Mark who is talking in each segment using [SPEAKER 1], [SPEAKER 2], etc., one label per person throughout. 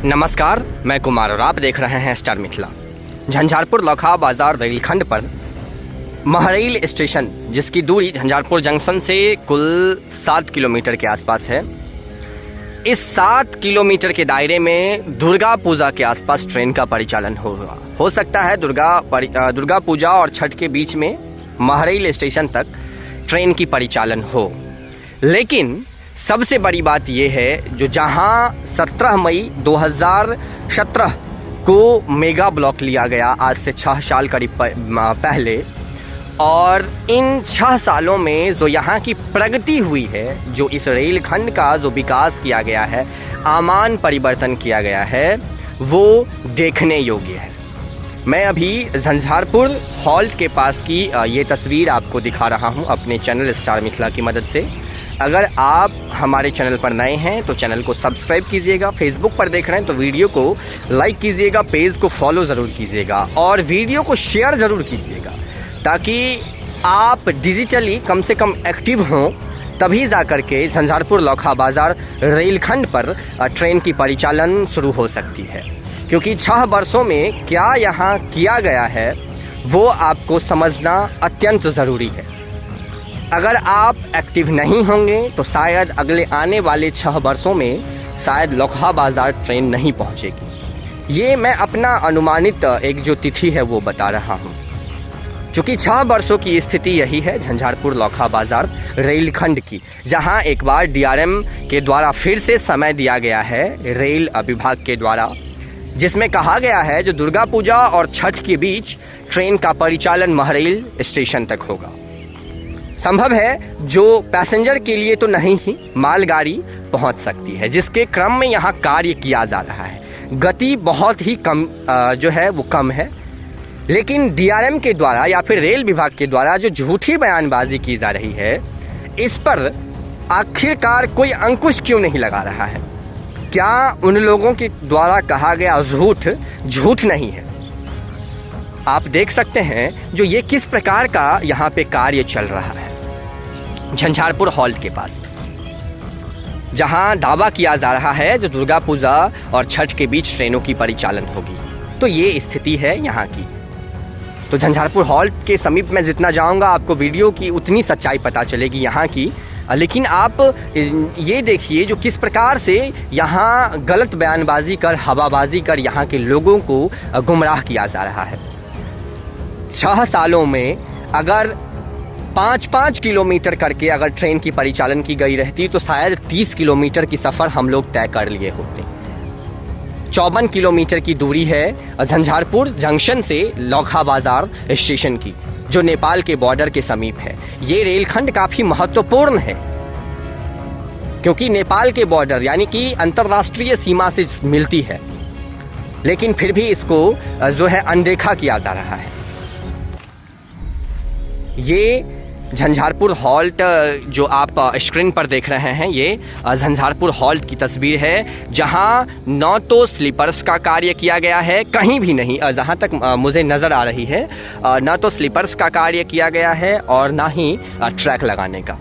[SPEAKER 1] नमस्कार, मैं कुमार और आप देख रहे हैं स्टार मिथिला। झंझारपुर लौखा बाजार रेलखंड पर महरैल स्टेशन, जिसकी दूरी झंझारपुर जंक्शन से कुल 7 किलोमीटर के आसपास है। इस 7 किलोमीटर के दायरे में दुर्गा पूजा के आसपास ट्रेन का परिचालन होगा। हो सकता है दुर्गा पूजा और छठ के बीच में महरैल स्टेशन तक ट्रेन की परिचालन हो। लेकिन सबसे बड़ी बात यह है, जो जहां 17 मई 2017 को मेगा ब्लॉक लिया गया, आज से 6 साल करीब पहले, और इन 6 सालों में जो यहाँ की प्रगति हुई है, जो इस रेलखंड का जो विकास किया गया है, आमान परिवर्तन किया गया है, वो देखने योग्य है। मैं अभी झंझारपुर हॉल्ट के पास की ये तस्वीर आपको दिखा रहा हूँ अपने चैनल स्टार मिथिला की मदद से। अगर आप हमारे चैनल पर नए हैं तो चैनल को सब्सक्राइब कीजिएगा, फेसबुक पर देख रहे हैं तो वीडियो को लाइक कीजिएगा, पेज को फॉलो ज़रूर कीजिएगा और वीडियो को शेयर ज़रूर कीजिएगा, ताकि आप डिजिटली कम से कम एक्टिव हों, तभी जा कर के झंझारपुर लौखा बाज़ार रेलखंड पर ट्रेन की परिचालन शुरू हो सकती है। क्योंकि 6 वर्षों में क्या यहाँ किया गया है वो आपको समझना अत्यंत ज़रूरी है। अगर आप एक्टिव नहीं होंगे तो शायद अगले आने वाले 6 वर्षों में शायद लौखा बाज़ार ट्रेन नहीं पहुंचेगी। ये मैं अपना अनुमानित एक जो तिथि है वो बता रहा हूं। चूँकि 6 वर्षों की स्थिति यही है झंझारपुर लौखा बाज़ार रेलखंड की, जहां एक बार डीआरएम के द्वारा फिर से समय दिया गया है रेल विभाग के द्वारा, जिसमें कहा गया है जो दुर्गा पूजा और छठ के बीच ट्रेन का परिचालन महरैल स्टेशन तक होगा। संभव है जो पैसेंजर के लिए तो नहीं ही मालगाड़ी पहुंच सकती है, जिसके क्रम में यहां कार्य किया जा रहा है। गति बहुत ही कम जो है वो कम है, लेकिन डीआरएम के द्वारा या फिर रेल विभाग के द्वारा जो झूठी बयानबाजी की जा रही है, इस पर आखिरकार कोई अंकुश क्यों नहीं लगा रहा है? क्या उन लोगों के द्वारा कहा गया झूठ नहीं है? आप देख सकते हैं जो ये किस प्रकार का यहाँ पे कार्य चल रहा है झंझारपुर हॉल्ट के पास, जहाँ दावा किया जा रहा है जो दुर्गा पूजा और छठ के बीच ट्रेनों की परिचालन होगी। तो ये स्थिति है यहाँ की। तो झंझारपुर हॉल्ट के समीप में जितना जाऊँगा आपको वीडियो की उतनी सच्चाई पता चलेगी यहाँ की। लेकिन आप ये देखिए जो किस प्रकार से यहाँ गलत बयानबाजी कर, हवाबाजी कर यहाँ के लोगों को गुमराह किया जा रहा है। 6 सालों में अगर 5-5 किलोमीटर करके अगर ट्रेन की परिचालन की गई रहती तो शायद 30 किलोमीटर की सफ़र हम लोग तय कर लिए होते। 54 किलोमीटर की दूरी है झंझारपुर जंक्शन से लौखा बाज़ार स्टेशन की, जो नेपाल के बॉर्डर के समीप है। ये रेलखंड काफ़ी महत्वपूर्ण है, क्योंकि नेपाल के बॉर्डर यानी कि अंतर्राष्ट्रीय सीमा से मिलती है, लेकिन फिर भी इसको जो है अनदेखा किया जा रहा है। ये झंझारपुर हॉल्ट जो आप स्क्रीन पर देख रहे हैं, ये झंझारपुर हॉल्ट की तस्वीर है, जहां न तो स्लीपर्स का कार्य किया गया है, कहीं भी नहीं, जहां तक मुझे नज़र आ रही है, न तो स्लीपर्स का कार्य किया गया है और ना ही ट्रैक लगाने का।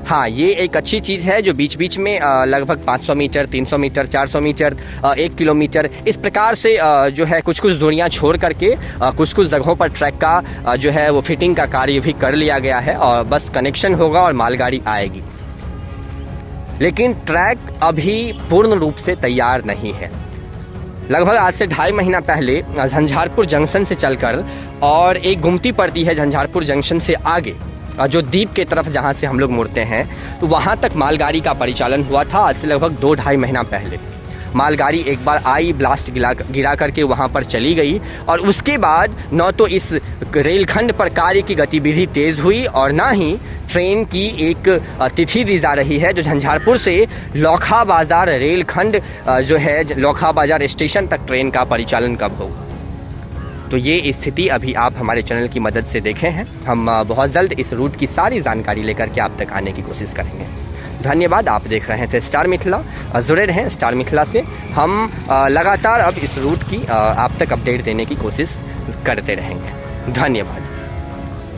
[SPEAKER 1] हाँ, ये एक अच्छी चीज़ है जो बीच बीच में लगभग 500 मीटर, 300 मीटर, 400 मीटर, 1 किलोमीटर, इस प्रकार से जो है कुछ कुछ दूरियां छोड़ करके कुछ कुछ जगहों पर ट्रैक का जो है वो फिटिंग का कार्य भी कर लिया गया है, और बस कनेक्शन होगा और मालगाड़ी आएगी। लेकिन ट्रैक अभी पूर्ण रूप से तैयार नहीं है। लगभग आज से 2.5 महीना पहले झंझारपुर जंक्शन से चलकर और एक गुमटी पड़ती है झंझारपुर जंक्शन से आगे, जो द्वीप के तरफ जहाँ से हम लोग मुड़ते हैं, तो वहाँ तक मालगाड़ी का परिचालन हुआ था। आज से लगभग 2-2.5 महीना पहले मालगाड़ी एक बार आई, ब्लास्ट गिरा करके वहाँ पर चली गई, और उसके बाद न तो इस रेलखंड पर कार्य की गतिविधि तेज़ हुई और ना ही ट्रेन की एक तिथि दी जा रही है जो झंझारपुर से लौखा बाज़ार रेलखंड जो है लौखा बाज़ार स्टेशन तक ट्रेन का परिचालन कब होगा। तो ये स्थिति अभी आप हमारे चैनल की मदद से देखे हैं। हम बहुत जल्द इस रूट की सारी जानकारी लेकर के आप तक आने की कोशिश करेंगे। धन्यवाद। आप देख रहे थे स्टार मिथिला। जुड़े रहें स्टार मिथिला से। हम लगातार अब इस रूट की आप तक अपडेट देने की कोशिश करते रहेंगे। धन्यवाद।